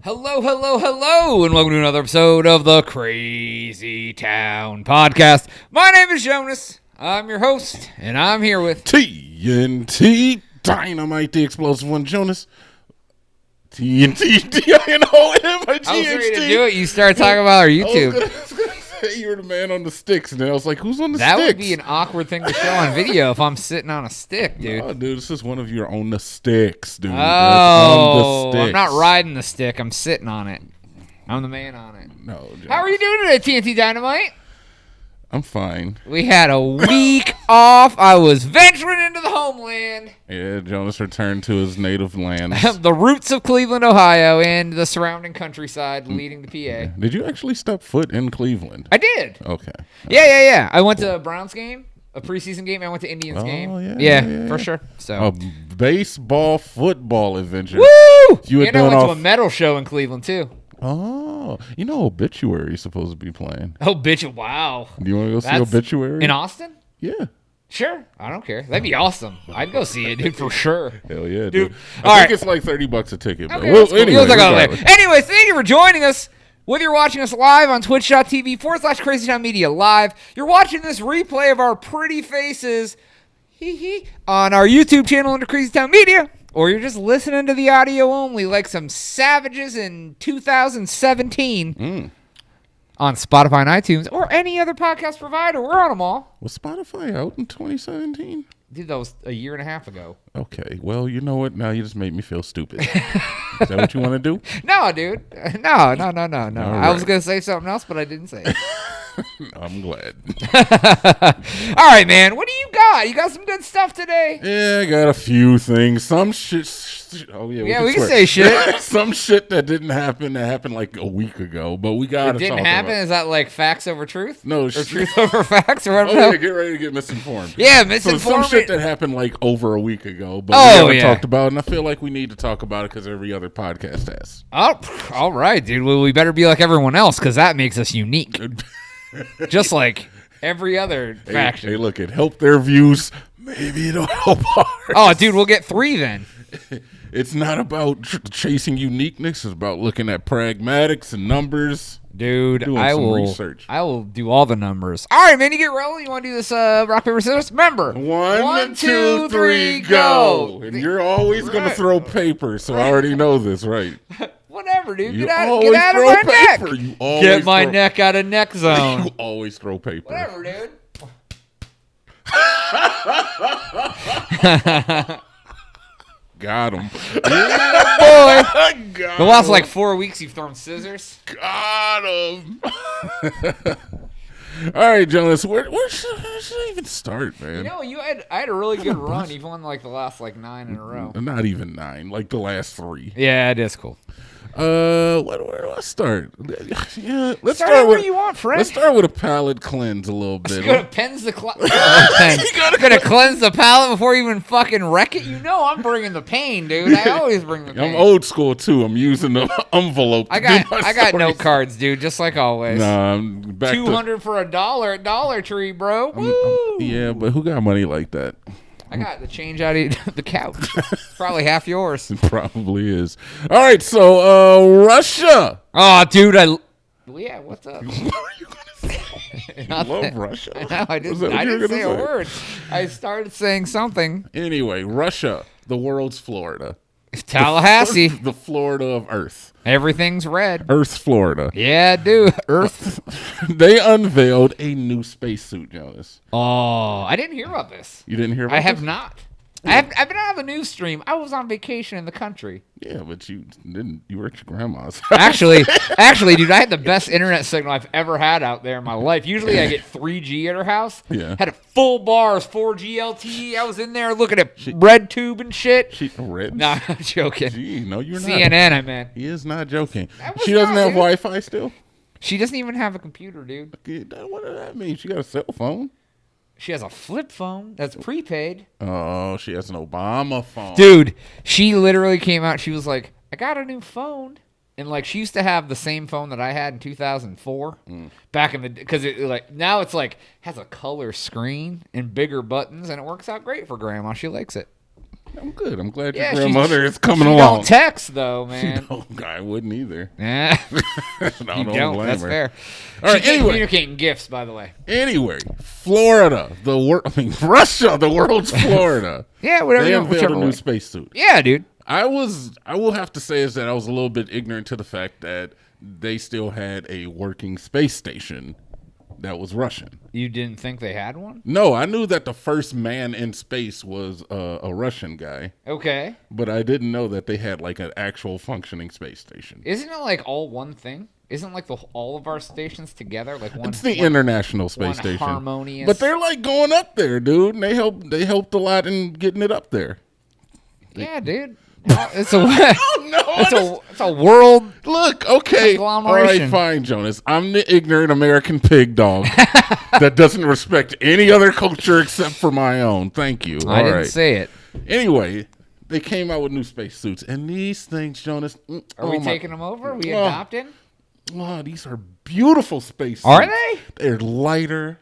Hello, hello, hello, and welcome to another episode of the Crazy Town Podcast. My name is Jonas. I'm your host, and I'm here with TNT Dynamite, the explosive one, Jonas. TNT DINOMIGHT. I was ready to do it. You started talking about our YouTube. I was gonna say you were the man on the sticks, and then I was like, "Who's on the That sticks?" would be an awkward thing to show on video if I'm sitting on a stick, dude. Oh, dude, this is one of your on the sticks, dude. That's Oh, on the I'm not sticks. riding the stick. I'm sitting on it. I'm the man on it. No, Jonas. How are you doing today, TNT Dynamite? I'm fine. We had a week off. I was venturing into the homeland. Yeah, Jonas returned to his native land. The roots of Cleveland, Ohio, and the surrounding countryside leading to PA. Did you actually step foot in Cleveland? I did. Okay. Yeah. I went to a Browns game, a preseason game. I went to Indians game. yeah. For sure. So, A baseball football adventure. woo! You were And I doing went to off- a metal show in Cleveland too. Oh, you know Obituary is supposed to be playing. Oh, bitch! Wow. Do you want to go see That's- Obituary? In Austin? Yeah. Sure. I don't care. That'd be awesome. I'd go see it, dude, for sure. Hell yeah, Dude. dude. All I think right. it's like $30 a ticket. But Okay, well, that's cool. anyway, You'll talk about it regardless. later. Anyways, thank you for joining us. Whether you're watching us live on twitch.tv/Crazy Town Media Live, you're watching this replay of our pretty faces on our YouTube channel under Crazy Town Media, or you're just listening to the audio only like some savages in 2017 on Spotify and iTunes or any other podcast provider. We're on them all. Was Spotify out in 2017? Dude, that was a year and a half ago. Okay. Well, you know what? Now you just made me feel stupid. Is that what you want to do? No, dude. No. All I was right. going to say something else, but I didn't say it. I'm glad. All right, man. What do you got? You got some good stuff today? Yeah, I got a few things. Some shit. Oh, yeah. Yeah, we can swear. say shit. Some shit that didn't happen that happened like a week ago, but we got to It didn't talk happen? about. Is that like facts over truth? No, Or truth over facts or Oh, whatever? yeah, get ready to get misinformed. Yeah, So misinformed. some shit that happened like over a week ago, but Oh, we haven't yeah. talked about it, and I feel like we need to talk about it because every other podcast has. Oh, all right, dude. Well, we better be like everyone else because that makes us unique. Just like every other faction. Hey, look, it helped their views. Maybe it'll help ours. Oh, dude, we'll get 3 then. It's not about chasing uniqueness. It's about looking at pragmatics and numbers. Dude, Doing I some will. research. I will do all the numbers. All right, man. You get rolling. You want to do this rock paper scissors? Remember, 1, 2, 3, go. And you're always going to Right. throw paper, so I already know this, right? Whatever, dude. You Get out always of throw my paper. neck. You always Get my throw- neck out of neck zone. You always throw paper. Whatever, dude. Got him. Boy. Got The last him. like 4 weeks you've thrown scissors. Got him. All right, Jonas. Where should I even start, man? You know, I had a really good run. You've won like the last like 9 in a row. Not even 9. Like the last 3. Yeah, it is cool. Where do I start? Yeah, let's Start start where with. you want, friend. Let's start with a palate cleanse a little bit. Gonna cleanse the gonna cleanse the palate before you even fucking wreck it. You know I'm bringing the pain, dude. I always bring the pain. I'm old school too. I'm using the envelope. I to do got my I got stories. note cards, dude, just like always. Nah, I'm back to. $200 for $1 at Dollar Tree, bro. Woo! Yeah, but who got money like that? I got the change out of the couch. It's probably half yours. It probably is. All right, so Russia. Oh, dude, yeah, what's up? What are you gonna say? You love Russia. No, I Was didn't. that what I you were didn't say gonna a word. I started saying something. Anyway, Russia, the world's Florida. Tallahassee. The Florida of Earth. Everything's red. Earth, Florida. Yeah, dude. Earth. They unveiled a new spacesuit, Jonas. Oh, I didn't hear about this. You didn't hear about I have this? not. I've been out of the news stream. I was on vacation in the country. Yeah, but you didn't. You were at your grandma's. Actually, dude, I had the best internet signal I've ever had out there in my life. Usually I get 3G at her house. Yeah. Had a full bars, 4G LTE. I was in there looking at red tube and shit. She red. No, I'm joking. Gee, no, you're not. CNN, I meant. He is not joking. That was She doesn't not, have dude. Wi-Fi still. She doesn't even have a computer, dude. What does that mean? She got a cell phone. She has a flip phone that's prepaid. Oh, she has an Obama phone. Dude, she literally came out. She was like, I got a new phone. And like she used to have the same phone that I had in 2004 back in the because it like now it's like has a color screen and bigger buttons and it works out great for grandma. She likes it. I'm good. I'm glad Yeah, your grandmother is coming she along. don't text though, man. No, I wouldn't either. Yeah, I you don't don't. blame That's her. fair. All right, She can't anyway. communicating gifts, by the way. Anyway, Florida, Russia, the world's Florida. Yeah, whatever. They you- unveiled whichever a new way. spacesuit. Yeah, dude. I will have to say is that I was a little bit ignorant to the fact that they still had a working space station that was Russian. You didn't think they had one? No, I knew that the first man in space was a Russian guy, Okay. but I didn't know that they had like an actual functioning space station. Isn't it like all one thing? Isn't like all of our stations together like one? It's the one- International Space one Station. harmonious- But they're like going up there, dude. And they helped a lot in getting it up there. Yeah, dude. It's a No, it's a world. look, okay. All right, Conglomeration. fine, Jonas. I'm the ignorant American pig dog that doesn't respect any other culture except for my own. Thank you. I All didn't right. say it. Anyway, they came out with new spacesuits, and these things, Jonas. Are we taking them over? Are we Oh. adopting? Oh, these are beautiful spacesuits. Are they? They're lighter.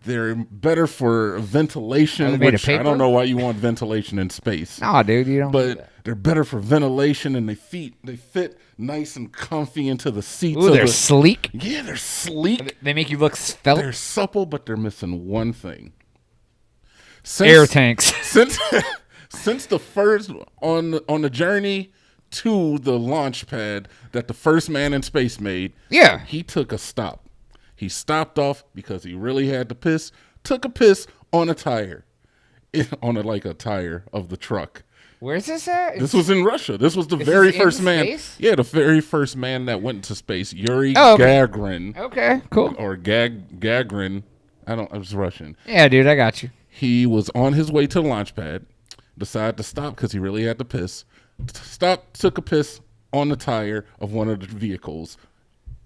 They're better for ventilation, Are they made of which I paper? don't know why you want ventilation in space. Nah, dude, you don't. do that. But they're better for ventilation, and they fit nice and comfy into the seats. Ooh, of they're the, sleek. yeah, they're sleek. They make you look svelte. They're supple, but they're missing one thing. Air tanks. Since since the first on the journey to the launch pad that the first man in space made, Yeah. he took a stop. He stopped off because he really had to piss. Took a piss on a tire, on a tire of the truck. Where's this at? This was in Russia. This was the This very is in first man. space? Yeah, the very first man that went into space, Yuri Oh, okay. Gagarin, Okay, cool. or Gagarin. It was Russian. Yeah, dude, I got you. He was on his way to the launch pad, decided to stop because he really had to piss. Stopped, took a piss on the tire of one of the vehicles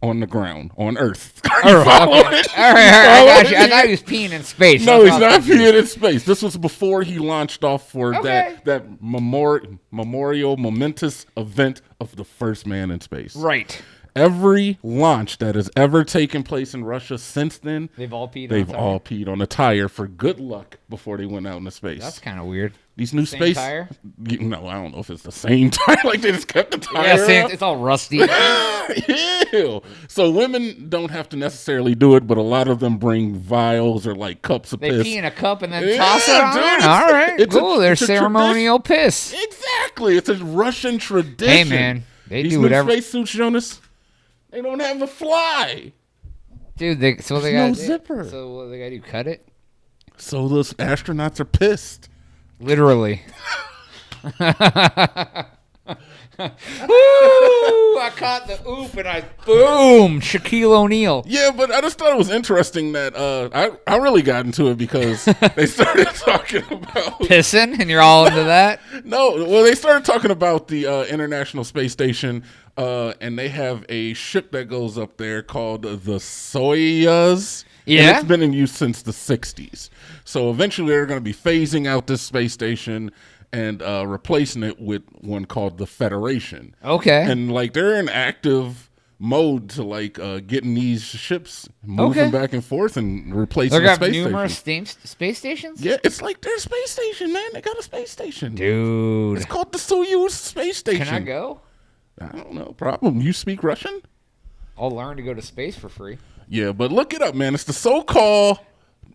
on the ground, on Earth. All right, all right, I got you. I thought he was peeing in space. No, That's he's what I not was confused. peeing in space. This was before he launched off for Okay. that momentous event of the first man in space. Right. Every launch that has ever taken place in Russia since then, They've all peed. they've on the all peed on a tire for good luck before they went out into space. That's kind of weird. These new Same space tire? No, I don't know if it's the same tire. Like they just kept the tire. Yeah, same, up. it's all rusty. Ew. So women don't have to necessarily do it, but a lot of them bring vials or like cups of They piss. pee in a cup and then Yeah, toss it on dude, there? it's- All right, it's a- cool. There's it's a ceremonial piss. Exactly. It's a Russian tradition. Hey, man, they These do new whatever. spacesuits, Jonas, they don't have a fly. Dude, so what they There's got no zipper. So what they got to do? Cut it? So those astronauts are pissed. Literally. Woo! I caught the oop and I boom, Shaquille O'Neal. Yeah, but I just thought it was interesting that I really got into it because they started talking about Pissing, and you're all into that. they started talking about the International Space Station, and they have a ship that goes up there called the Soyuz. Yeah? And it's been in use since the 60s. So eventually they're going to be phasing out this space station and replacing it with one called the Federation. Okay. And like they're in active mode to like getting these ships moving Okay. back and forth and replacing They the got space numerous station. space stations? Yeah, it's like their space station, man. They got a space station. Dude. It's called the Soyuz space station. Can I go? I don't know. Problem. You speak Russian? I'll learn to go to space for free. Yeah, but look it up, man. It's the so-called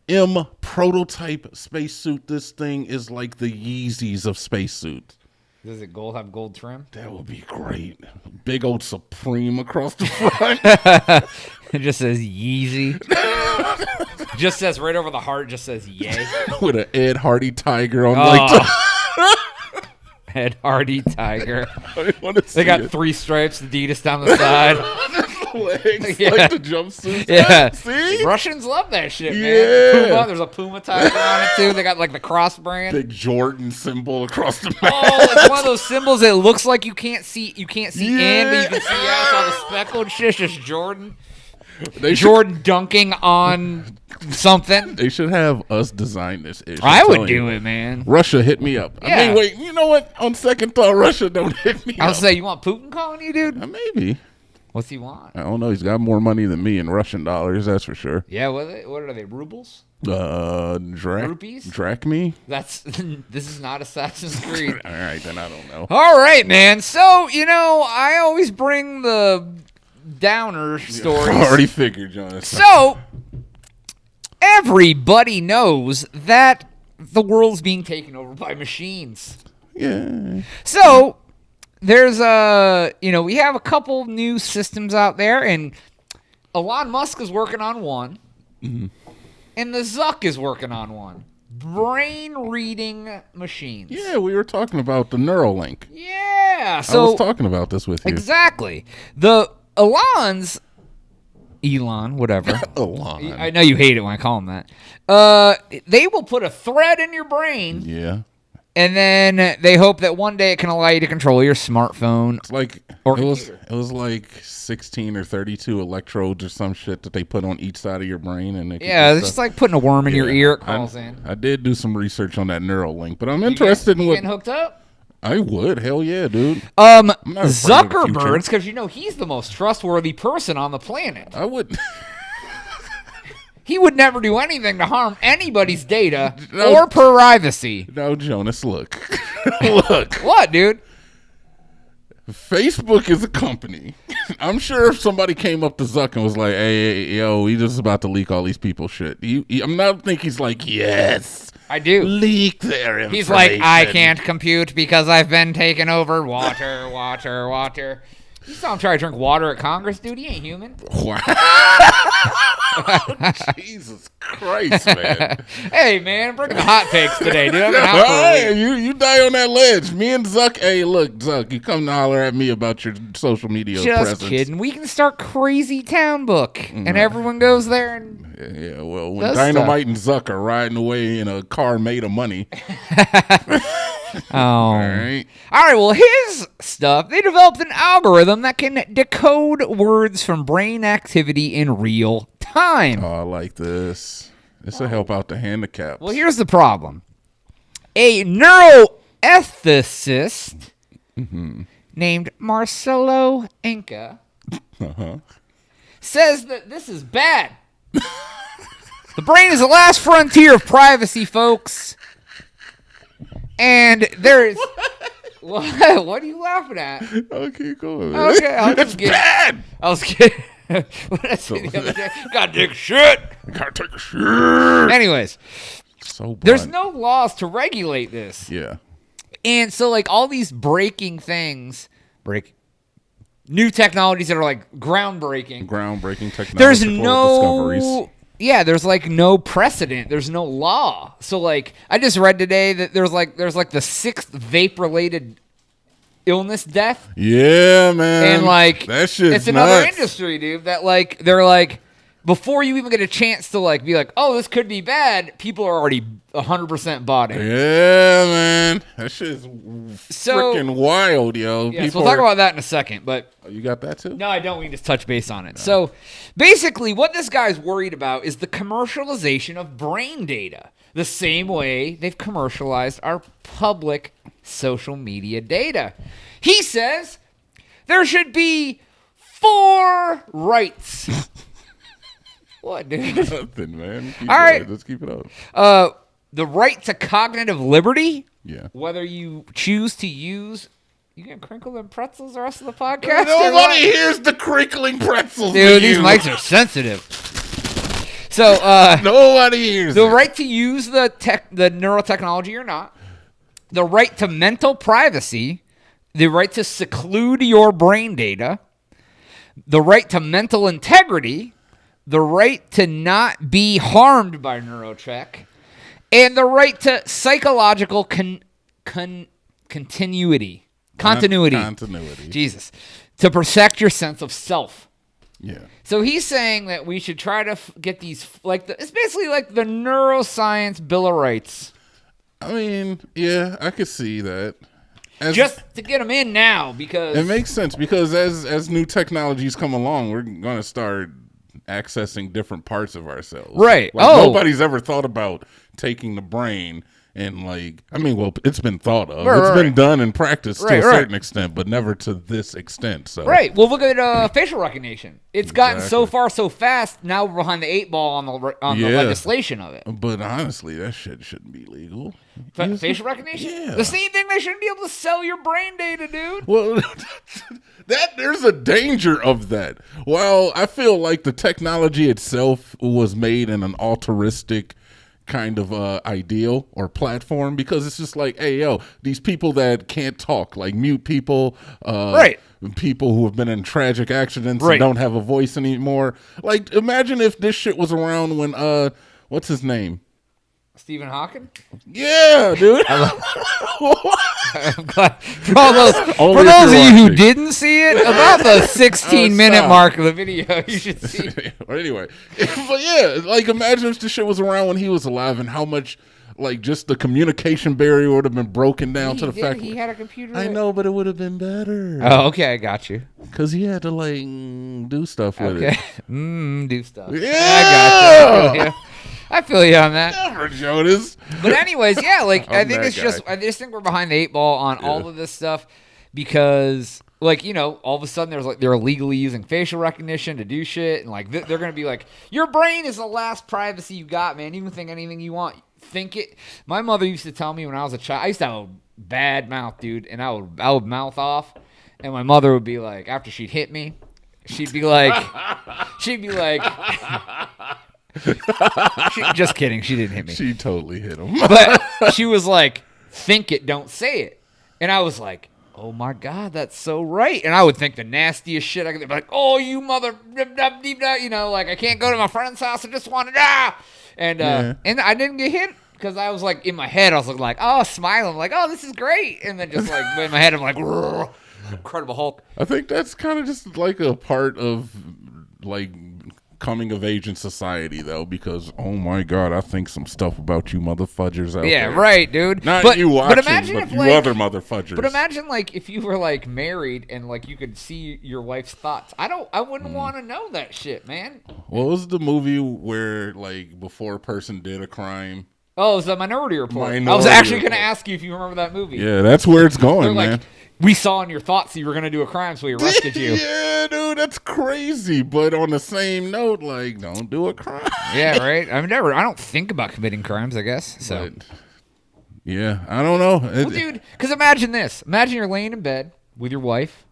M prototype spacesuit. This thing is like the Yeezys of spacesuits. Does it have gold trim? That would be great. Big old Supreme across the front. It just says Yeezy. Just says right over the heart, just says yay. With an Ed Hardy tiger on Ed Hardy Tiger. I want to see They got it. 3 stripes, Adidas down the side. legs Yeah. like the jumpsuits. Yeah. See? Russians love that shit, man. Yeah. Puma, there's a Puma tiger on it too. They got like the cross brand. Big Jordan symbol across the map. Oh, it's one of those symbols that looks like you can't see in, but you can see Yeah. out. It's all the speckled shit. It's just Jordan. They should, Jordan dunking on something. they should have us design this issue. I would do it, man. Russia, hit me up. I Yeah. mean, wait, you know what? On second thought, Russia, don't hit me I'll up. say, you want Putin calling you, dude? Maybe. What's he want? I don't know. He's got more money than me in Russian dollars, that's for sure. Yeah, what are they? Rubles? Rupees? Drachmi? That's this is not Assassin's Creed. All right, then I don't know. All right, man. So I always bring the downer stories. I already figured, Jonas. So everybody knows that the world's being taken over by machines. Yeah. So there's we have a couple new systems out there, and Elon Musk is working on one, and the Zuck is working on one. Brain reading machines. Yeah, we were talking about the Neuralink. Yeah. I So was talking about this with you. exactly. The Elon, whatever. Elon. I know you hate it when I call him that. They will put a thread in your brain, Yeah. and then they hope that one day it can allow you to control your smartphone. It's like Or it was computer. it was like 16 or 32 electrodes or some shit that they put on each side of your brain, and Yeah, it's just like putting a worm in your ear. It crawls in. I did do some research on that Neuralink, but I'm interested in You what getting hooked up? I would. Hell yeah, dude. not afraid of the Zuckerberg's, because he's the most trustworthy person on the planet. I would. He would never do anything to harm anybody's data No. or privacy. No, Jonas, look. Look. What, dude? Facebook is a company. I'm sure if somebody came up to Zuck and was like, hey, yo, we just about to leak all these people's shit. I'm not think he's like, yes, I do. leak their information. He's like, I can't compute because I've been taken over. Water, water, water. You saw him try to drink water at Congress, dude. He ain't human. Wow. Jesus Christ, man. Hey, man, I'm bringing the hot takes today, dude. I've been out for a Hey, week. you die on that ledge. Me and Zuck, hey, look, Zuck, you come to holler at me about your social media Just presence. kidding. We can start Crazy Town Book, and everyone goes there and Yeah, well, when Does Dynamite and Zuck are riding away in a car made of money. All right. All right, well, his stuff, they developed an algorithm that can decode words from brain activity in real time. Oh, I like this. This will help out the handicaps. Well, here's the problem. A neuroethicist named Marcelo Inca says that this is bad. The brain is the last frontier of privacy, folks. And there is... What are you laughing at? Okay, go on. Okay, I was It's kidding. bad. I was kidding. What did I say the other day? God, dick shit. I gotta take a shit. Anyways, So there's blunt. no laws to regulate this. Yeah. And so, like, all these breaking things, new technologies that are, like, groundbreaking. Groundbreaking technological There's discoveries. there's, like, no precedent. There's no law. So, like, I just read today that there's the 6th vape-related illness death. Yeah, man. And, like, that shit's it's another nuts. industry, dude, that, like, they're, like, before you even get a chance to, like, be like, oh, this could be bad, people are already 100% bought it. Yeah, man. That shit is So- freaking wild, yo. Yeah, so we'll talk about that in a second, but... Oh, you got that too? No, I don't. We can just touch base on it. So, basically, what this guy's worried about is the commercialization of brain data, the same way they've commercialized our public social media data. He says there should be 4 rights. What, dude? Nothing, man. Keep All right. going. Let's keep it up. The right to cognitive liberty, Yeah. whether you choose to use... You gonna crinkle them pretzels the rest of the podcast? or Nobody what? hears the crinkling pretzels. Dude, to these you. mics are sensitive. So, Nobody hears the it. right to use the neurotechnology or not, the right to mental privacy, the right to seclude your brain data, the right to mental integrity, the right to not be harmed by neurocheck, and the right to psychological continuity. Continuity. Jesus. To protect your sense of self. Yeah. So he's saying that we should try to get these, it's basically like the neuroscience Bill of Rights. I mean, yeah, I could see that. Just to get them in now, because... It makes sense because as new technologies come along, we're going to start accessing different parts of ourselves. Right. Like Oh. nobody's ever thought about taking the brain And like, I mean, well, it's been thought of. Right, It's right, been right. done in practice to Right, a right. certain extent, but never to this extent. So Right. Well, look at facial recognition. It's gotten so Exactly. far so fast. Now we're behind the 8 ball on the Yeah. legislation of it. But honestly, that shit shouldn't be legal. Facial recognition. Yeah. The same thing. They shouldn't be able to sell your brain data, dude. Well, there's a danger of that. While I feel like the technology itself was made in an altruistic kind of ideal or platform, because it's just like, hey, yo, these people that can't talk, like mute people, Right. people who have been in tragic accidents Right. and don't have a voice anymore. Like, imagine if this shit was around when what's his name? Stephen Hawking. Yeah, dude. I'm glad for all those Only for if those of you're you who watching. didn't see it, about the 16-minute stop. mark of the video, you should see. But anyway, but yeah, like imagine if this shit was around when he was alive, and how much, like, just the communication barrier would have been broken down to the fact. he had a computer. I know, but it would have been better Oh, okay, I got you. because he had to like do stuff with Okay, it. do stuff. Yeah! I got you. I feel you on that. Never, Jonas. But anyways, yeah, like I I'm think that it's just guy. I just think we're behind the 8 ball on all of this stuff because, like, you know, all of a sudden they're illegally using facial recognition to do shit, and like they're gonna be like, your brain is the last privacy you got, man. You can think anything you want. Think it. My mother used to tell me when I was a child. I used to have a bad mouth, dude, and I would mouth off, and my mother would be like, after she'd hit me, she'd be like. Just kidding. She didn't hit me. She totally hit him. But she was like, think it, don't say it. And I was like, oh my God, that's so right. And I would think the nastiest shit. I could be like, oh, you mother, you know, like I can't go to my friend's house. I just wanted, And I didn't get hit because I was like, in my head, I was like, oh, smiling, like, oh, this is great. And then just like in my head, I'm like, Incredible Hulk. I think that's kind of just like a part of like coming of age in society, though, because oh my God, I think some stuff about you motherfudgers out Yeah, there. right, dude. Not you watching, but imagine but if you like, other motherfudgers. But imagine like if you were like married and like you could see your wife's thoughts. I wouldn't want to know that shit, man. What was the movie where like before a person did a crime? Oh, it's the Minority Report. I was Minority actually going to Report. ask you if you remember that movie. Yeah, that's where it's going, They're man. like, we saw in your thoughts that you were going to do a crime, so we arrested you. Yeah, dude, that's crazy. But on the same note, like, don't do a crime. Yeah, right. I don't think about committing crimes, I guess. So, But, yeah, I don't know. well, dude, because imagine this. Imagine you're laying in bed with your wife,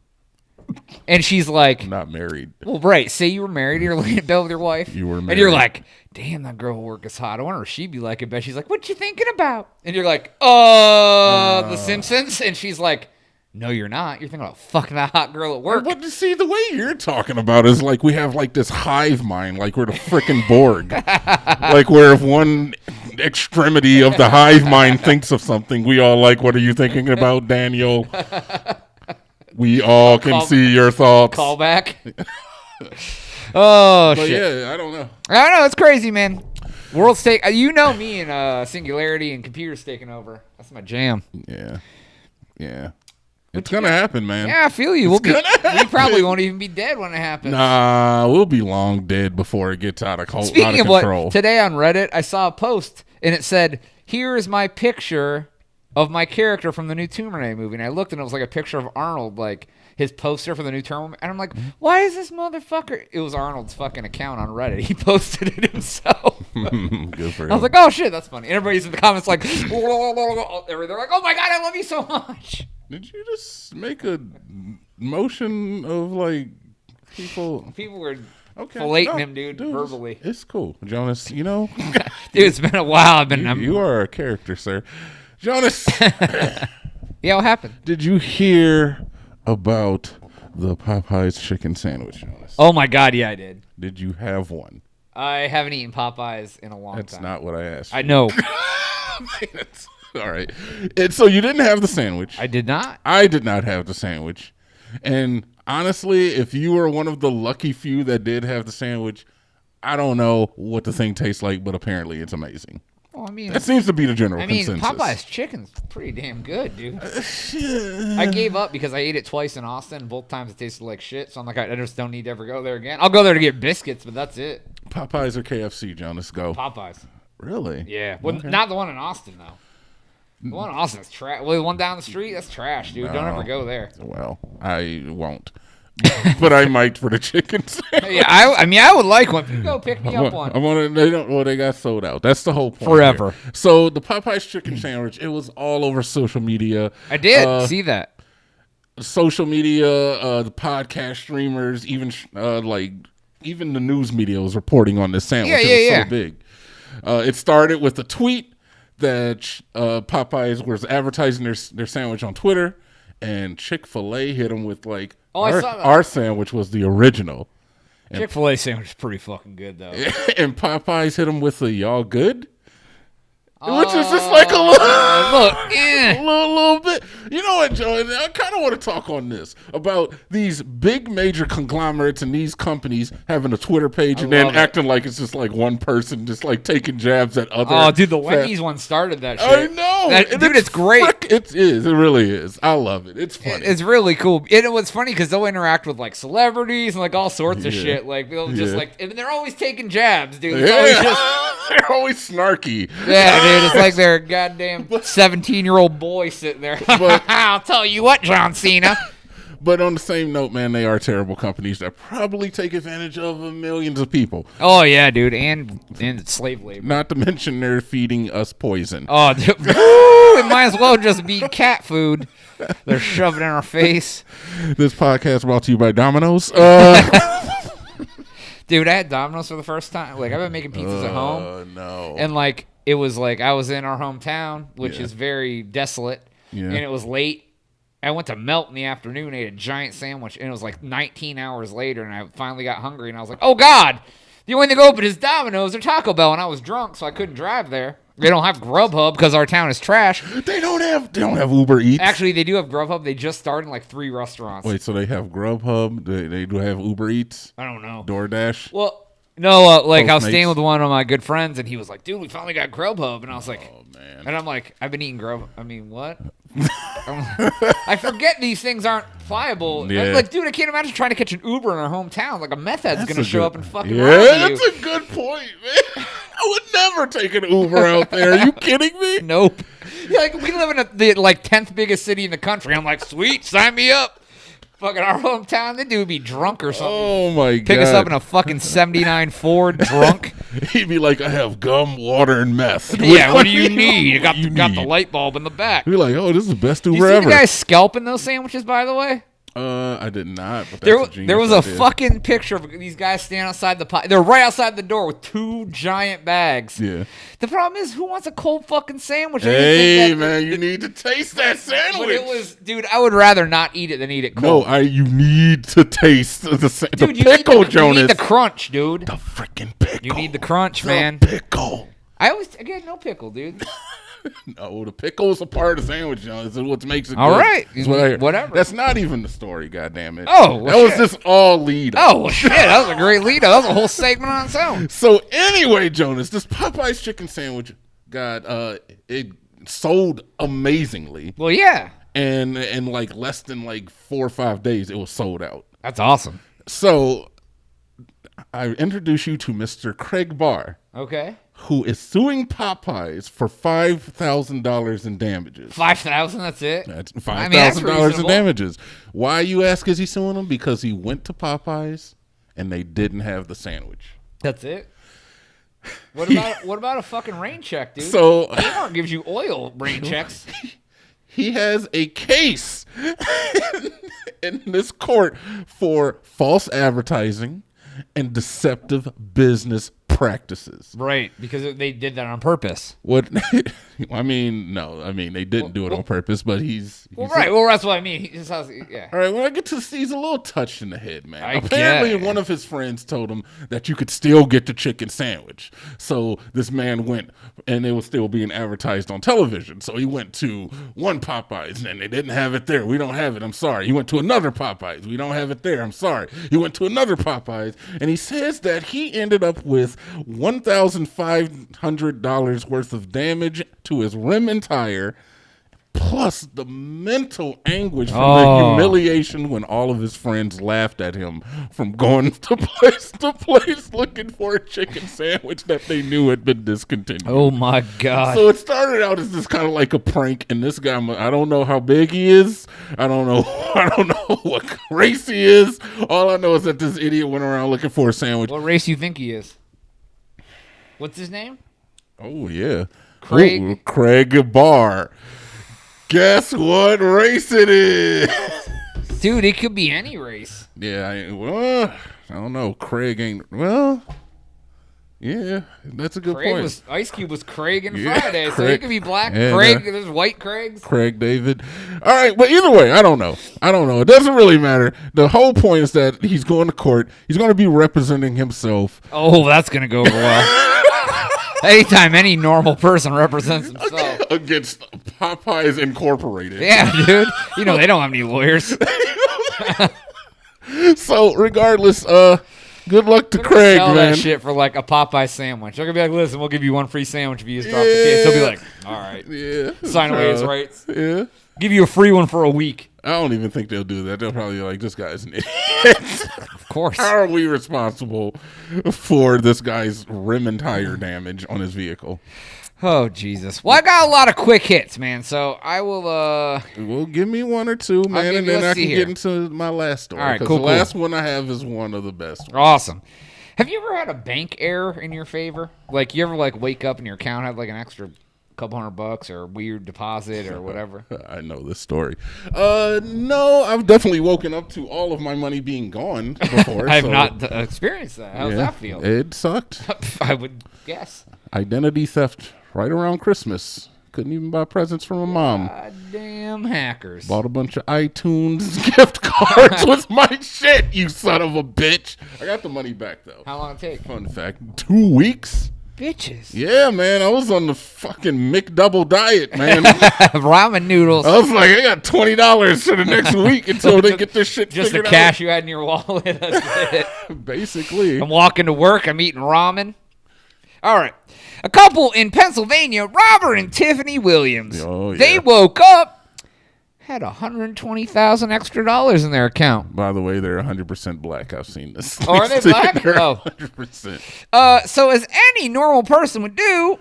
and she's like, I'm not married. well, right. Say you were married, and you're laying in bed with your wife. You were And you're married. like, damn, that girl work is hot. I wonder if she'd be like in bed. She's like, what you thinking about? And you're like, The Simpsons. And she's like, no, you're not. You're thinking about fucking that hot girl at work. But see, the way you're talking about is like we have like this hive mind, like we're the freaking Borg. Like where if one extremity of the hive mind thinks of something, we all like, what are you thinking about, Daniel? We all can see your thoughts. Call back. Oh, But shit. yeah, I don't know. I don't know. It's crazy, man. World's take. You know me and Singularity and computers taking over. That's my jam. Yeah. It's gonna happen, man. Yeah, I feel you. We probably won't even be dead when it happens. Nah, we'll be long dead before it gets out of Speaking of control. what, today on Reddit, I saw a post and it said, here is my picture of my character from the new Tomb Raider movie. And I looked and it was like a picture of Arnold, like his poster for the new Tomb Raider. And I'm like, why is this motherfucker? It was Arnold's fucking account on Reddit. He posted it himself. Good for him. I was like, oh shit, that's funny. And everybody's in the comments like, they're like, oh my God, I love you so much. Did you just make a motion of like people? People were Okay, filleting him, dude, it's- verbally. It's cool, Jonas. You know, Dude, it's been a while. you are a character, sir. Jonas, Yeah, what happened? did you hear about the Popeyes chicken sandwich, Jonas? Oh my God, yeah, I did. Did you have one? I haven't eaten Popeyes in a long That's time. not what I asked. I know. All right. And so you didn't have the sandwich. I did not. I did not have the sandwich. And honestly, if you were one of the lucky few that did have the sandwich, I don't know what the thing tastes like, but apparently it's amazing. Well, I mean, That seems to be the general consensus. Popeyes chicken's pretty damn good, dude. I gave up because I ate it twice in Austin. Both times it tasted like shit. So I'm like, I just don't need to ever go there again. I'll go there to get biscuits, but that's it. Popeyes or KFC, Jonas? Go. Popeyes. Really? Yeah. Well, Okay. not the one in Austin, though. The one in Austin's trash. Well, the one down the street, that's trash, dude. Don't ever go there. Well, I won't. But I might for the chicken sandwich. Yeah, I would like one. You go pick me up one. I want to. They got sold out. That's the whole point. Forever. Here. So the Popeyes chicken sandwich, it was all over social media. I did see that. Social media, the podcast streamers, even even the news media was reporting on this sandwich. It was so big. It started with a tweet that Popeyes was advertising their sandwich on Twitter, and Chick-fil-A hit them with like, I saw that. Our sandwich was the original. Chick-fil-A sandwich is pretty fucking good, though. And Popeyes hit them with a y'all good? Which is just like a little bit. You know what, Joe? I kind of want to talk on this about these big major conglomerates and these companies having a Twitter page and then acting like it's just like one person just like taking jabs at other. Oh, dude, the Wendy's one started that shit. I know. Dude, it's great. It is. It really is. I love it. It's funny. It's really cool. And it was funny because they'll interact with like celebrities and like all sorts of shit. Like they'll just like, and they're always taking jabs, dude. It's always just, they're always snarky. Yeah, dude. It's like they're a goddamn 17-year-old boy sitting there. But I'll tell you what, John Cena. But on the same note, man, they are terrible companies that probably take advantage of millions of people. Oh yeah, dude, and slave labor. Not to mention they're feeding us poison. Oh, dude. It might as well just be cat food. They're shoving in our face. This podcast brought to you by Domino's. Dude, I had Domino's for the first time. Like, I've been making pizzas at home. No. And, like, it was like I was in our hometown, which is very desolate. Yeah. And it was late. I went to Melt in the afternoon, ate a giant sandwich, and it was like 19 hours later, and I finally got hungry, and I was like, oh, God, the only thing open is Domino's or Taco Bell, and I was drunk, so I couldn't drive there. They don't have Grubhub because our town is trash. They don't have Uber Eats. Actually, they do have Grubhub. They just started in like 3 restaurants. Wait, so they have Grubhub? They do have Uber Eats? I don't know. DoorDash? Well, no, like I was staying with one of my good friends, and he was like, dude, we finally got Grubhub. And I was like, oh, man. And I'm like, I've been eating Grubhub. I mean, what? I forget these things aren't pliable. Yeah. Like, dude, I can't imagine trying to catch an Uber in our hometown. Like, a meth head's going to show up and fucking rob you. That's a good point, man. I would never take an Uber out there. Are you kidding me? Nope. Yeah, like, we live in the 10th biggest city in the country. I'm like, sweet, sign me up. Fucking our hometown, that dude would be drunk or something. Oh, my God. Pick us up in a fucking 79 Ford drunk. He'd be like, I have gum, water, and meth. Yeah, what do you need? You got the light bulb in the back. He'd be like, oh, this is the best Uber ever. You see the guys scalping those sandwiches, by the way? I did not. But there was a fucking picture of these guys standing outside the They're right outside the door with 2 giant bags. Yeah. The problem is, who wants a cold fucking sandwich? Hey, man, you need to taste that sandwich. But it was, dude, I would rather not eat it than eat it cold. No, you need to taste the pickle, Jonas. You need the crunch, dude. The freaking pickle. You need the crunch, man. Pickle. Again, no pickle, dude. No, the pickle is a part of the sandwich, John. It's what makes it all good. Right. Whatever. That's not even the story, goddammit. Oh, well, that was just all lead up. Oh, well, shit. That was a great lead up. That was a whole segment on its own. So, anyway, Jonas, this Popeye's chicken sandwich it sold amazingly. Well, yeah. And in like less than like 4 or 5 days, it was sold out. That's awesome. So, I introduce you to Mr. Craig Barr. Okay. Who is suing Popeyes for $5,000 in damages. 5,000? That's it? That's $5,000 in damages. Why, you ask, is he suing them? Because he went to Popeyes and they didn't have the sandwich. That's it? What about a fucking rain check, dude? So Walmart gives you oil rain checks. He has a case in this court for false advertising and deceptive business practices. Right, because they did that on purpose. What? I mean, no. I mean, they didn't do it on purpose, but he's right. Well, that's what I mean. Yeah. All right, when I get to he's a little touched in the head, man. Apparently, one of his friends told him that you could still get the chicken sandwich. So this man went, and it was still being advertised on television. So he went to one Popeyes, and they didn't have it there. We don't have it. I'm sorry. He went to another Popeyes. We don't have it there. I'm sorry. He went to another Popeyes, and he says that he ended up with $1,500 worth of damage to his rim and tire plus the mental anguish from Oh. the humiliation when all of his friends laughed at him from going to place looking for a chicken sandwich that they knew had been discontinued. Oh my God. So it started out as this kind of like a prank, and this guy, I don't know how big he is. I don't know what race he is. All I know is that this idiot went around looking for a sandwich. What race you think he is? What's his name? Oh yeah, Craig? Ooh, Craig Barr. Guess what race it is? Dude, it could be any race. Yeah, I don't know. Craig ain't. Well, yeah, that's a good point. Ice Cube was Craig and Yeah, Friday, so Craig. he could be black Yeah, Craig. There's white Craigs. Craig David. All right, but either way, I don't know. It doesn't really matter. The whole point is that he's going to court. He's going to be representing himself. Oh, that's gonna go over well. Anytime any normal person represents himself. Against Popeyes Incorporated. Yeah, dude. You know they don't have any lawyers. So regardless, good luck to They're gonna Craig, sell man. that shit for like a Popeye sandwich. They're gonna be like, listen, we'll give you one free sandwich if you just drop the case. He'll be like, all right. Yeah. Sign away his rights. Yeah. Give you a free one for a week. I don't even think they'll do that. They'll probably be like, this guy's an idiot. Of course. How are we responsible for this guy's rim and tire damage on his vehicle? Oh, Jesus. Well, I got a lot of quick hits, man, so I will, Well, give me one or two, man, and then I can get into my last story. All right, 'cause cool, the last one I have is one of the best ones. Awesome. Have you ever had a bank error in your favor? Like, you ever, like, wake up and your account had, like, an extra couple $100 or a weird deposit or whatever? I know this story. No, I've definitely woken up to all of my money being gone before. I have so, not experienced that. How's that feel? It sucked. I would guess. Identity theft right around Christmas. Couldn't even buy presents from my mom. Goddamn hackers. Bought a bunch of iTunes gift cards with my shit, you son of a bitch. I got the money back, though. How long it take? Fun fact, 2 weeks? Bitches. Yeah, man, I was on the fucking McDouble diet, man. Ramen noodles. I was like, I got $20 for the next week until they get this shit Just the figured cash you had in your wallet. That's it. out. Basically. I'm walking to work. I'm eating ramen. All right. A couple in Pennsylvania, Robert and Tiffany Williams. Oh, yeah. They woke up, had $120,000 extra dollars in their account. By the way, they're 100% black. I've seen this. Oh, are they black? They're Oh. 100%. So as any normal person would do,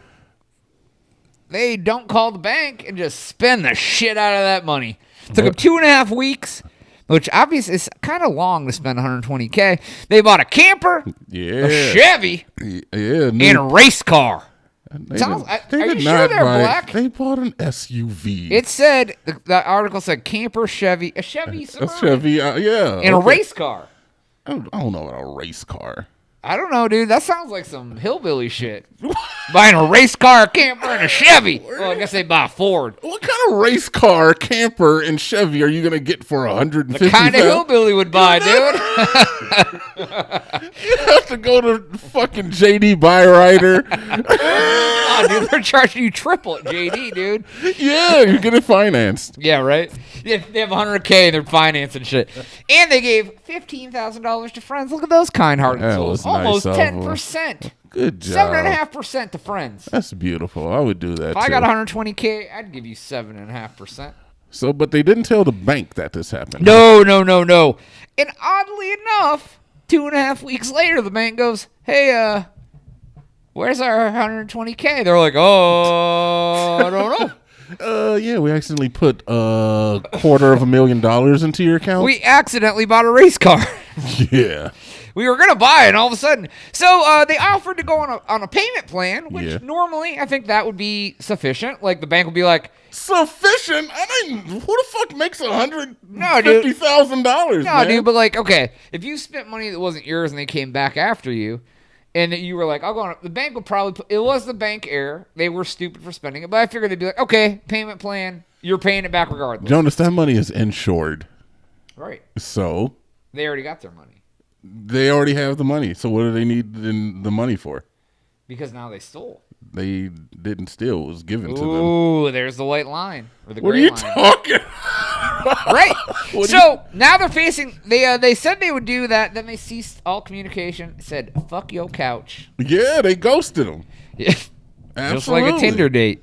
they don't call the bank and just spend the shit out of that money. Took them 2.5 weeks, which obviously is kind of long to spend $120K. They bought a camper, Yeah. a Chevy, Yeah. and a race car. They Sounds- did- are you sure they're black? They bought an SUV. It said, the article said camper, Chevy, a Chevy a Suburban, Chevy, yeah. and a okay. race car. I don't know about a race car. I don't know, dude. That sounds like some hillbilly shit. Buying a race car, a camper, and a Chevy. Well, I guess they buy a Ford. What kind of race car, camper, and Chevy are you gonna get for $150,000? The kind of hillbilly would buy, dude. You have to go to fucking JD Byrider. Oh, dude, they're charging you triple at JD, dude. Yeah, you get it financed. Yeah, right? They have $100K and they're financing shit. And they gave $15,000 to friends. Look at those kind-hearted That souls. was nice Almost of 10%. Good job. 7.5% to friends. That's beautiful. I would do that If too. I got $120K, I'd give you 7.5%. So, but they didn't tell the bank that this happened. No. And oddly enough, 2.5 weeks later, the bank goes, hey, where's our $120K? They're like, oh, I don't know. Yeah, we accidentally put $250,000 into your account. We accidentally bought a race car. Yeah. We were gonna buy it, and all of a sudden, so they offered to go on a payment plan, which Yeah. normally I think that would be sufficient. Like the bank would be like, Sufficient? I mean, who the fuck makes No, dude. $150,000? no, dude, but like, okay, if you spent money that wasn't yours and they came back after you, and you were like, I'll go on, the bank would probably it was the bank error. They were stupid for spending it, but I figured they'd be like, okay, payment plan, you're paying it back regardless. Jonas, that money is insured, Right? so They already got their money they already have the money. So what do they need the money for? because now they stole. They didn't steal; it was given to them. Ooh, there's the white line or the What are gray you line. talking? Right. What do So now they're facing. They said they would do that. Then they ceased all communication. Said fuck your couch. Yeah, they ghosted them. Just like a Absolutely. Tinder date.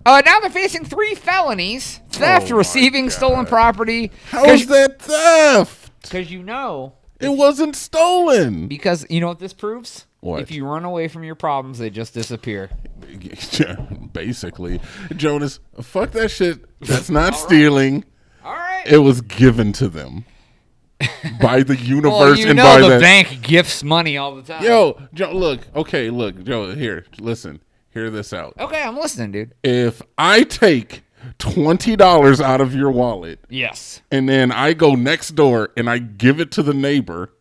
Now they're facing 3 felonies: theft, Oh my receiving stolen God. property. How is that theft? Because you know. It wasn't stolen. Because you know what this proves? What? If you run away from your problems, they just disappear. Basically, Jonas, fuck that shit. That's not stealing. All right. It was given to them by the universe Well, you and know by the the bank gifts money all the time. Yo, Joe, look. Okay, look, Joe. Here, listen. Hear this out. Okay, I'm listening, dude. If I take $20 out of your wallet Yes. and then I go next door and I give it to the neighbor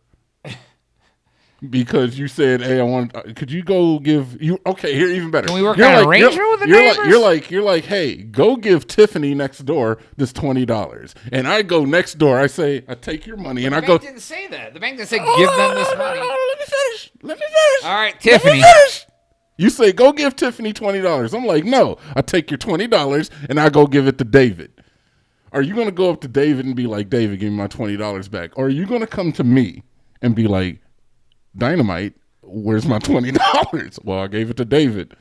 because you said, "Hey, I want." Could you go give you? Okay, here even better. Can we work out an arrangement with the neighbors? You're like, hey, go give Tiffany next door this $20, and I go next door. I say, I take your money, and I The go. bank didn't say that. The bank didn't say give them this money. Let me finish. Let me finish. All right, Let me Tiffany. finish. You say, go give Tiffany $20. I'm like, no, I take your $20 and I go give it to David. Are you going to go up to David and be like, David, give me my $20 back? Or are you going to come to me and be like, Dynamite, where's my $20? Well, I gave it to David.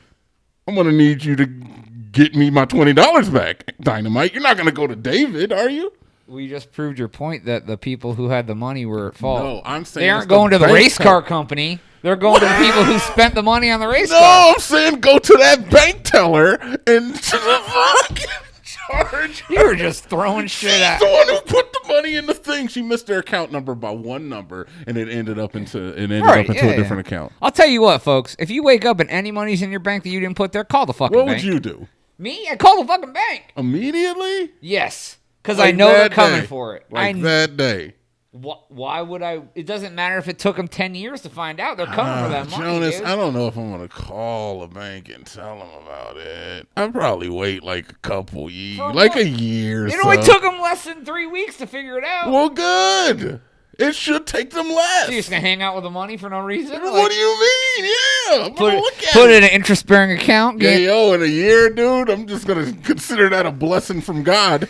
I'm going to need you to get me my $20 back, Dynamite. You're not going to go to David, are you? We just proved your point that the people who had the money were at fault. No, I'm saying They it's aren't going to the bank race teller. car company. They're going to the people who spent the money on the race No, car. I'm saying go to that bank teller and fucking charge. You were just throwing shit at. The one who put the money in the thing, she missed their account number by one number, and it ended up into a different account. I'll tell you what, folks. If you wake up and any money's in your bank that you didn't put there, call the fucking What bank. would you do Me? I call the fucking bank. immediately? Yes, because Like I know they're that coming day. for it. Like that day. Why would I? It doesn't matter if it took them 10 years to find out. They're coming for that money, Jonas, dude. I don't know if I'm gonna call a bank and tell them about it. I'd probably wait like a couple years, For like what? a year. It or only so. took them less than 3 weeks to figure it out. Well, good. It should take them less. So you're just gonna hang out with the money for no reason? What do you mean? Yeah, I'm Put gonna it, look at put it. it in an interest-bearing account. Yeah, yo, in a year, dude, I'm just gonna consider that a blessing from God.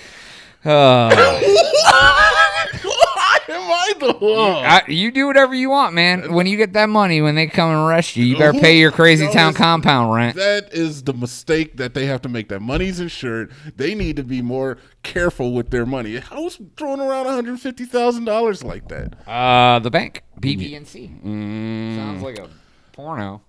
Why am I the one? You do whatever you want, man. When you get that money, when they come and arrest you, you better pay your crazy No, town listen, compound rent. That is the mistake that they have to make. That money's insured. They need to be more careful with their money. How's throwing around $150,000 like that? The bank, BB&C. Sounds like a porno.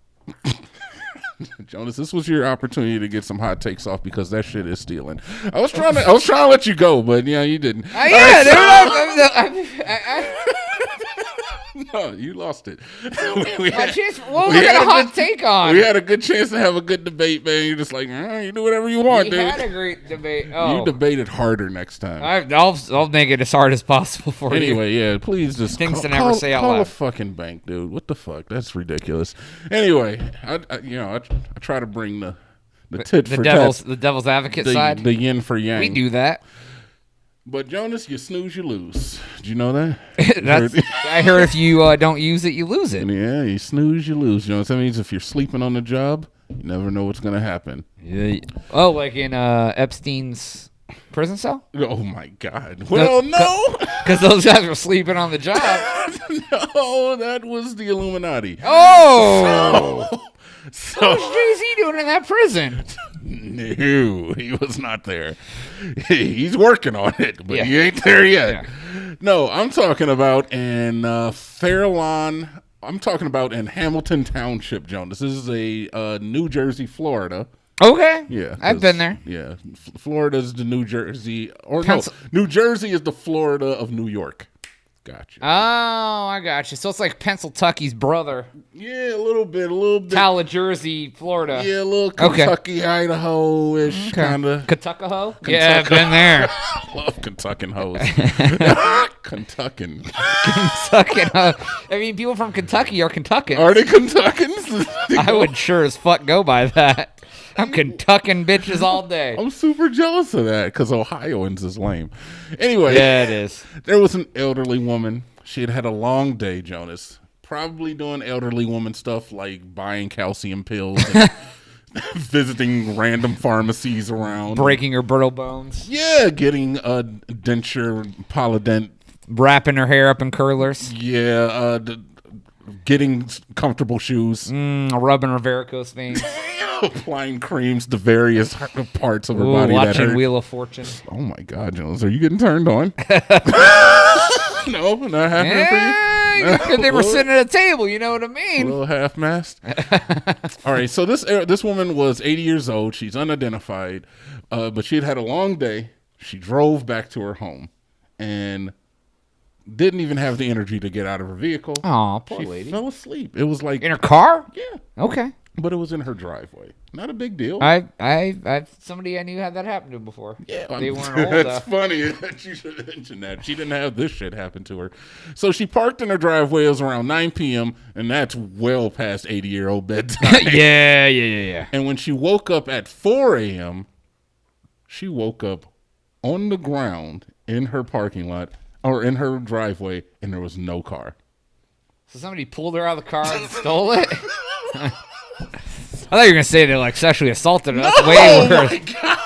Jonas, this was your opportunity to get some hot takes off because that shit is stealing. I was trying to let you go, but yeah, you didn't. Yeah, No, you lost it. what was I got a hot take on? We had a good chance to have a good debate, man. You're just like, you do whatever you want, We dude. had a great debate. Oh, You debated harder next time. I'll make it as hard as possible for you. Anyway, yeah, please just Things to never say out call a loud. fucking bank, dude. What the fuck? That's ridiculous. Anyway, I try to bring the tit The for devil's advocate tat, side. the yin for yang. We do that. But Jonas, you snooze, you lose. Did you know that? I heard if you don't use it, you lose it. Yeah, you snooze, you lose. Jonas, that means if you're sleeping on the job, you never know what's gonna happen. Yeah. Oh, like in Epstein's prison cell? Oh my God. Well, no. Because those guys were sleeping on the job. No, that was the Illuminati. Oh! So What's Jay-Z doing in that prison? no, he was not there. He's working on it, but he Yeah. ain't there yet. No, I'm talking about in Fairlawn. I'm talking about in Hamilton Township, Jonas. This is a New Jersey, Florida. Okay. Yeah, I've been there. Yeah, Florida's the New Jersey, or Pens- no, New Jersey is the Florida of New York. Gotcha. Oh, I got you. So it's like Pennsyltucky's brother. Yeah, a little bit. Tala, Jersey, Florida. Yeah, a little Okay. Kentucky, Idaho-ish kind of. Kentuckahoe? Yeah, I've been there. Love Kentuckin hoes. Kentuckin. Kentuckahoe. I mean, people from Kentucky are Kentuckans. Are they Kentuckins? I would sure as fuck go by that. I'm Kentuckin bitches all day. I'm super jealous of that because Ohioans is lame. Anyway, Yeah, it is. there was an elderly woman. She had had a long day, Jonas. Probably doing elderly woman stuff like buying calcium pills and visiting random pharmacies around. Breaking her brittle bones. Yeah, getting a denture, polydent. Wrapping her hair up in curlers. Yeah, getting comfortable shoes. Rubbing her varicose veins. applying creams to various parts of her Ooh, body that watching hurt. Wheel of Fortune. Oh my God, Jones, are you getting turned on? No, not happening for you. Yeah, they were sitting at a table. You know what I A mean? little half-mast. All right, so this woman was 80 years old. She's unidentified, but she had had a long day. She drove back to her home and didn't even have the energy to get out of her vehicle. Oh, poor She lady. fell asleep. It was like, In her car? yeah, Okay. but it was in her driveway. Not a big deal. I've somebody I knew had that happen to him before. Yeah, They weren't old It's enough. funny that you should mention that. She didn't have this shit happen to her. So she parked in her driveway. It was around 9 p.m., and that's well past 80-year-old bedtime. Yeah. And when she woke up at 4 a.m., she woke up on the ground in her parking lot or in her driveway, and there was no car. So somebody pulled her out of the car and stole it? I thought you were going to say they like sexually assaulted her. That's way Oh worse. my God,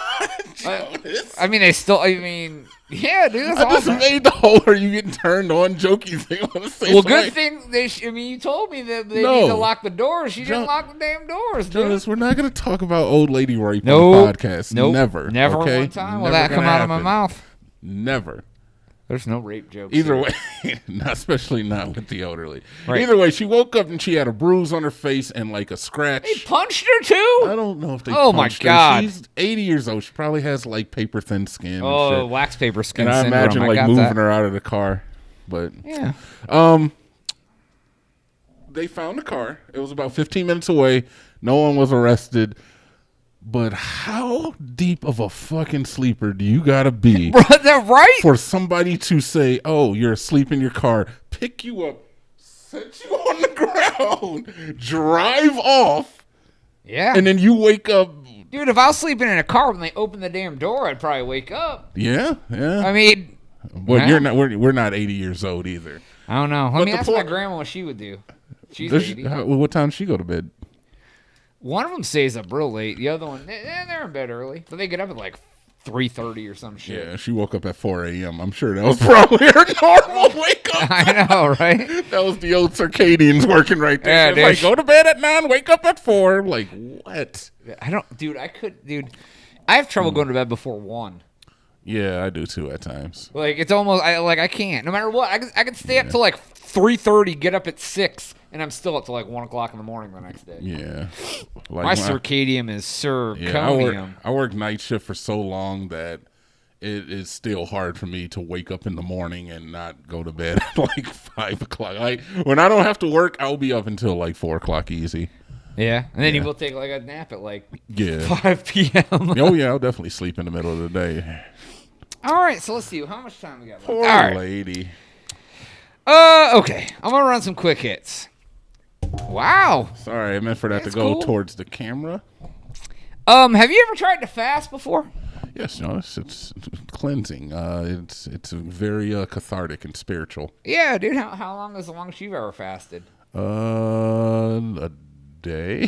Jonas. I mean, yeah, dude, that's I just awesome. made the whole "are you getting turned on" jokey thing on the same Well, line. good thing you told me that they No. need to lock the doors. She didn't Jon- lock the damn doors, dude. Jonas, we're not going to talk about old lady rape Nope. on the podcast. Nope. Never. Never okay? one time will Never that come gonna out of my happen. mouth. Never. There's no rape jokes. Either here. way, especially not with the elderly. Right. Either way, she woke up and she had a bruise on her face and like a scratch. They punched her too? I don't know if they Oh, my punched her. God. She's 80 years old. She probably has like paper thin skin Oh, and shit. wax paper skin And I syndrome. imagine I like got moving that. her out of the car. But Yeah. they found the car. It was about 15 minutes away. No one was arrested. But how deep of a fucking sleeper do you gotta be Bro, that right? for somebody to say, "Oh, you're asleep in your car," pick you up, set you on the ground, drive off, Yeah. and then you wake up? Dude, if I was sleeping in a car when they opened the damn door, I'd probably wake up. Yeah. I mean, Well, yeah. you're not. We're not 80 years old either. I don't know. But Let me the ask my point- grandma what she would do. She's Does 80. what time does she go to bed? One of them stays up real late. The other one, they're in bed early. But they get up at like 3:30 or some shit. Yeah, she woke up at 4 a.m. I'm sure that was probably her normal wake up. I know, right? That was the old circadians working right there. Yeah, It's dude. like, go to bed at 9, wake up at 4. I'm like, what? I have trouble going to bed before 1. Yeah, I do too at times. Like, it's almost, I can't. No matter what, I could stay up till like 3:30, get up at 6, and I'm still up till like 1 o'clock in the morning the next day. Yeah. Like My when circadian is I zirconium. work night shift for so long that it is still hard for me to wake up in the morning and not go to bed at like 5 o'clock. Like, when I don't have to work, I'll be up until like 4 o'clock easy. Yeah, and then you will take like a nap at like Yeah. 5 p.m. Oh, yeah, I'll definitely sleep in the middle of the day. All right, so let's see. How much time we got left? Poor All right. lady. Okay. I'm going to run some quick hits. Wow. Sorry, I meant for that That's to go cool. towards the camera. Have you ever tried to fast before? Yes, no, it's cleansing. It's very cathartic and spiritual. Yeah, dude. How long is the longest you've ever fasted? A day.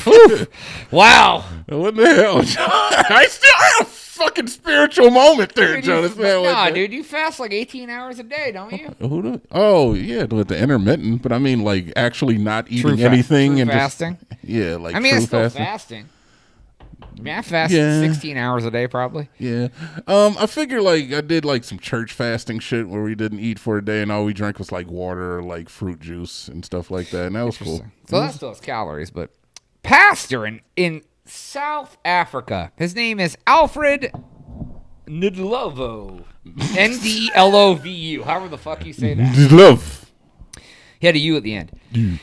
Whew. Wow. What the hell? I had a fucking spiritual moment there, Dude, Jonas. Man, what nah, the- dude. You fast like 18 hours a day, don't you? Oh yeah, with the intermittent, but I mean like actually not eating anything true and fasting. just yeah, like I mean, true it's still fasting. fasting. I mean, I fast Yeah. 16 hours a day, probably. Yeah. I figure like I did like some church fasting shit where we didn't eat for a day and all we drank was like water or like fruit juice and stuff like that. And that was cool. So that still has calories, but pastor in South Africa. His name is Alfred Ndlovu. Ndlovu. However the fuck you say that. Love. He had a U at the end.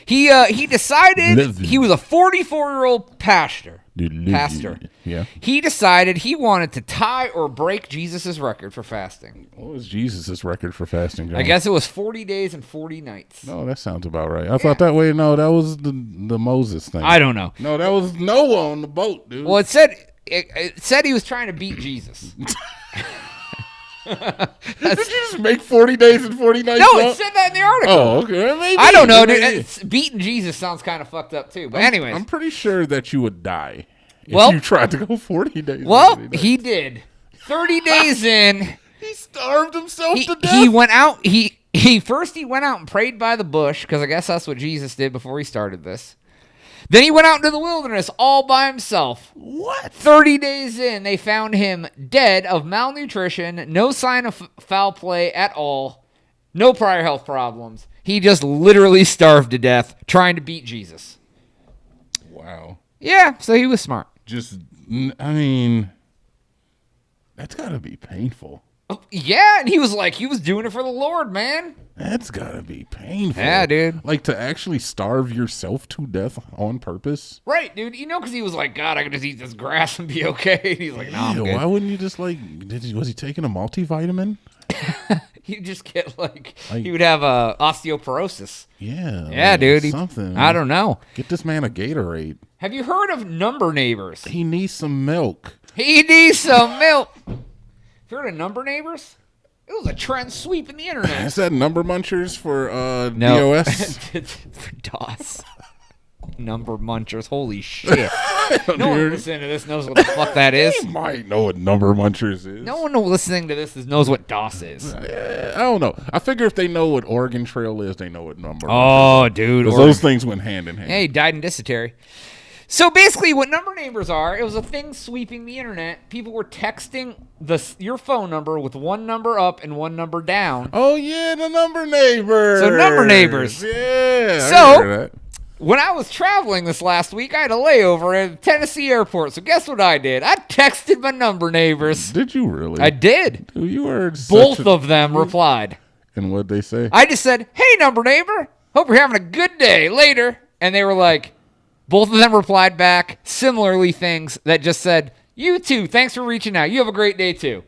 He decided Love. he was a 44-year-old pastor. Yeah. He decided he wanted to tie or break Jesus' record for fasting. What was Jesus' record for fasting, John? I guess it was 40 days and 40 nights. No, that sounds about right. I thought that way. No, that was the Moses thing. I don't know. No, that was Noah on the boat, dude. Well, it said he was trying to beat Jesus. Did you just make 40 days and 40 nights? No, up? it said that in the article. Oh, okay. Maybe. I don't know, dude. Maybe. Beating Jesus sounds kind of fucked up too. But anyways, I'm pretty sure that you would die if Well- you tried to go 40 days. and well, 40 nights. he did. 30 days in, He starved himself to death. he went out. He went out and prayed by the bush because I guess that's what Jesus did before he started this. Then he went out into the wilderness all by himself. What? 30 days in, they found him dead of malnutrition, no sign of foul play at all, no prior health problems. He just literally starved to death trying to beat Jesus. Wow. Yeah, so he was smart. I mean, that's got to be painful. Yeah, and he was doing it for the Lord, man. That's got to be painful. Yeah, dude. Like to actually starve yourself to death on purpose. Right, dude. Because he was like, God, I could just eat this grass and be okay. He's like, no, I'm good. Why wouldn't you just was he taking a multivitamin? He'd just get he would have osteoporosis. Yeah. Yeah, dude. Something. I don't know. Get this man a Gatorade. Have you heard of Number Neighbors? He needs some milk. He needs some milk. Have you heard of Number Neighbors? It was a trend sweep in the internet. Is that Number Munchers for No. DOS? For DOS. Number Munchers. Holy shit. No one listening to this knows what the fuck that is. You might know what Number Munchers is. No one listening to this knows what DOS is. I don't know. I figure if they know what Oregon Trail is, they know what Number Oh, dude. Because those things went hand in hand. Yeah, he died in dysentery. So basically, what Number Neighbors are, it was a thing sweeping the internet. People were texting your phone number with one number up and one number down. Oh, yeah, the Number Neighbors. So Number Neighbors. Yeah. So when I was traveling this last week, I had a layover at Tennessee airport. So guess what I did? I texted my Number Neighbors. Did you really? I did. Dude, you were Both of them replied. And what'd they say? I just said, hey, Number Neighbor, hope you're having a good day. Later. And they were like, both of them replied back similarly things that just said, you too, thanks for reaching out. You have a great day too.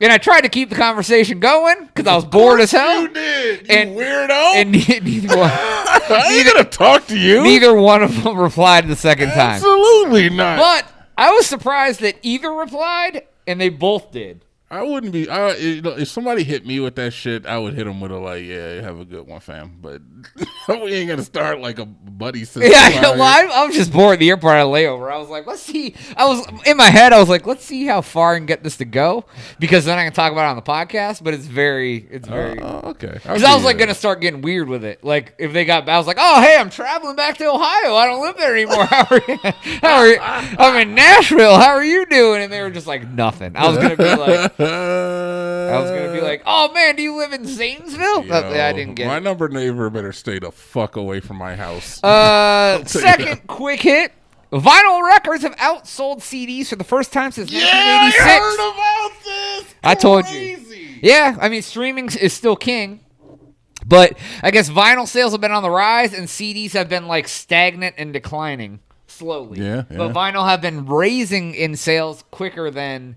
And I tried to keep the conversation going because I was bored as hell. You did, and, weirdo. And neither one, I ain't gonna talk to you. Neither one of them replied the second time. Absolutely not. But I was surprised that either replied and they both did. I wouldn't be. If somebody hit me with that shit, I would hit them with yeah, have a good one, fam. But we ain't gonna start like a buddy system. Yeah, well, I was just bored at the airport on a layover. I was like, let's see. I was in my head. I was like, let's see how far I can get this to go, because then I can talk about it on the podcast. But it's very okay. Because I was like gonna start getting weird with it. Like if they got, I was like, oh hey, I'm traveling back to Ohio. I don't live there anymore. How are you? I'm in Nashville. How are you doing? And they were just like nothing. I was gonna be like, oh man, do you live in Zanesville? I didn't get my it. Number Neighbor better stay the fuck away from my house. Second quick hit. Vinyl records have outsold CDs for the first time since 1986. I heard about this. I told you. Yeah, I mean, streaming is still king. But I guess vinyl sales have been on the rise and CDs have been like stagnant and declining slowly. Yeah. But vinyl have been raising in sales quicker than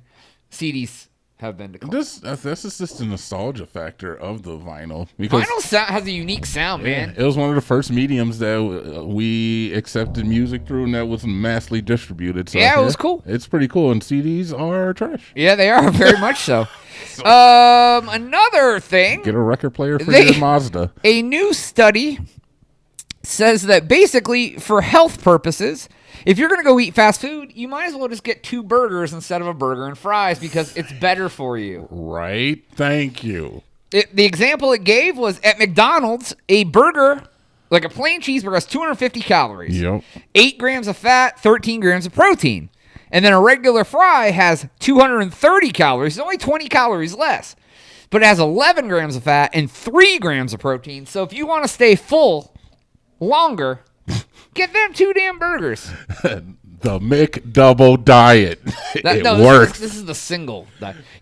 CDs have been declining. This is just the nostalgia factor of the vinyl. Because vinyl has a unique sound, man. It was one of the first mediums that we accepted music through, and that was massively distributed. So, yeah, it was cool. It's pretty cool, and CDs are trash. Yeah, they are very much so. Another thing. Get a record player for your Mazda. A new study says that basically for health purposes, if you're going to go eat fast food, you might as well just get 2 burgers instead of a burger and fries because it's better for you. Right? Thank you. The example it gave was at McDonald's, a burger, like a plain cheeseburger, has 250 calories. Yep. 8 grams of fat, 13 grams of protein. And then a regular fry has 230 calories. It's only 20 calories less. But it has 11 grams of fat and 3 grams of protein. So if you want to stay full longer, get them 2 damn burgers. The McDouble diet. It works. This is the single.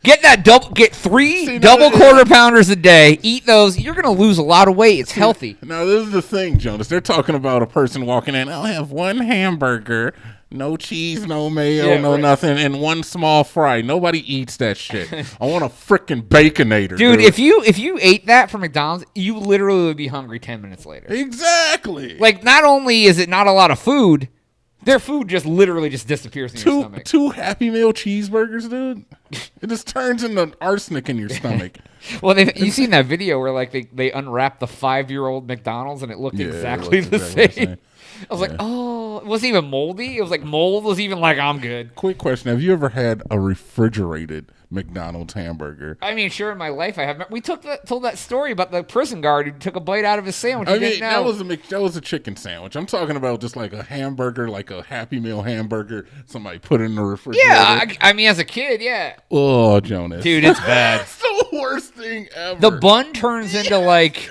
Get that double. Get 3 double quarter pounders a day. Eat those. You're gonna lose a lot of weight. It's healthy. Now this is the thing, Jonas. They're talking about a person walking in. I'll have 1 hamburger, no cheese, no mayo, nothing, and 1 small fry. Nobody eats that shit. I want a freaking Baconator, dude. If you ate that from McDonald's, you literally would be hungry 10 minutes later. Exactly. Like, not only is it not a lot of food, their food just literally just disappears in your stomach. 2 Happy Meal cheeseburgers, dude. It just turns into arsenic in your stomach. Well, you seen that video where like they unwrapped the 5-year-old McDonald's and it looked exactly the same. I was like, oh, It wasn't even moldy. It was like mold was even like, I'm good. Quick question: have you ever had a refrigerated McDonald's hamburger? I mean, sure, in my life I have. We told that story about the prison guard who took a bite out of his sandwich. I mean, that was a chicken sandwich. I'm talking about just like a hamburger, like a Happy Meal hamburger. Somebody put in the refrigerator. Yeah, I mean, as a kid, yeah. Oh, Jonas, Dude, it's bad. It's the worst thing ever. The bun turns into like.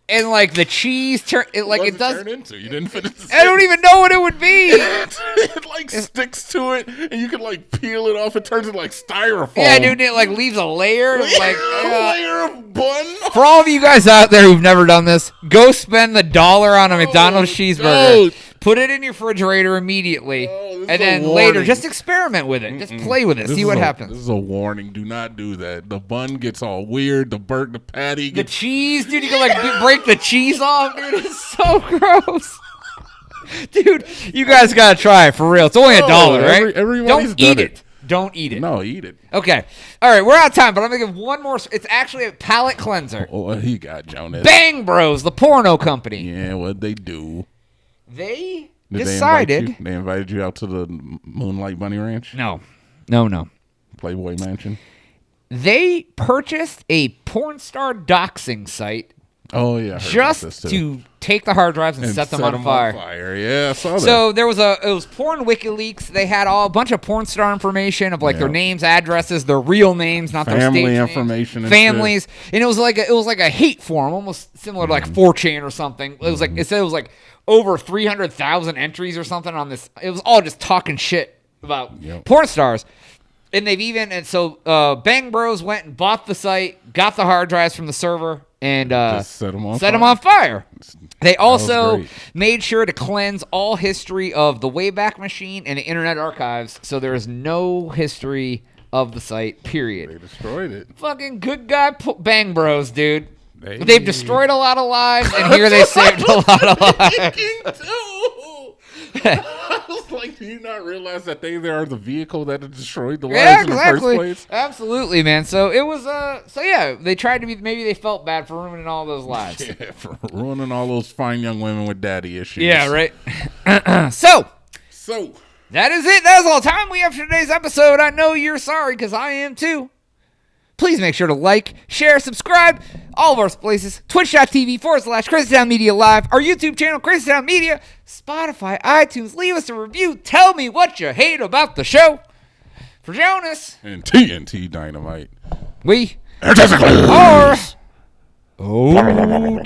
And like the cheese it does turn into. You didn't finish the I don't even know what it would be. It like sticks to it, and you can like peel it off. It turns into like styrofoam. Yeah, dude, it like leaves a layer of like a layer of bun. For all of you guys out there who've never done this, go spend the $1 on a McDonald's cheeseburger. Put it in your refrigerator immediately, and then later just experiment with it. Just play with it. See what happens. This is a warning. Do not do that. The bun gets all weird. The patty the gets... cheese, dude. You can like break the cheese off, dude. It's so gross. Dude, you guys gotta try it for real. It's only $1, right? Everybody's Don't eat done it. Don't eat it. No, eat it. Okay. All right, we're out of time, but I'm going to give one more. It's actually a palate cleanser. Oh, what he got, Jonas? Bang Bros, the porno company. Yeah, what'd they do? They Did decided. They invited you out to the Moonlight Bunny Ranch? No. Playboy Mansion? They purchased a porn star doxing site. Oh, yeah. I heard Just about this too. to take the hard drives and set them on fire. Yeah, I saw that. So it was porn WikiLeaks. They had a bunch of porn star information of like their names, addresses, their real names, not their family stage information, names, families, and it was like a hate forum, almost similar to like 4chan or something. It was like it said it was like over 300,000 entries or something on this. It was all just talking shit about porn stars. And so Bang Bros went and bought the site, got the hard drives from the server, and set them on fire. They also made sure to cleanse all history of the Wayback Machine and the Internet Archives, so there is no history of the site, period. They destroyed it. Fucking good guy Bang Bros, dude. They've destroyed a lot of lives, and here they saved a lot of lives. I was like, do you not realize that they are the vehicle that destroyed the lives in the first place? Absolutely, man. So it was, they tried to be, maybe they felt bad for ruining all those lives. Yeah, for ruining all those fine young women with daddy issues. Yeah, right. So that is it. That is all the time we have for today's episode. I know you're sorry, because I am too. Please make sure to like, share, subscribe, all of our places. Twitch.tv/Crazy Town Media Live. Our YouTube channel, Crazy Town Media. Spotify, iTunes. Leave us a review. Tell me what you hate about the show. For Jonas. And TNT Dynamite. We are... Oda.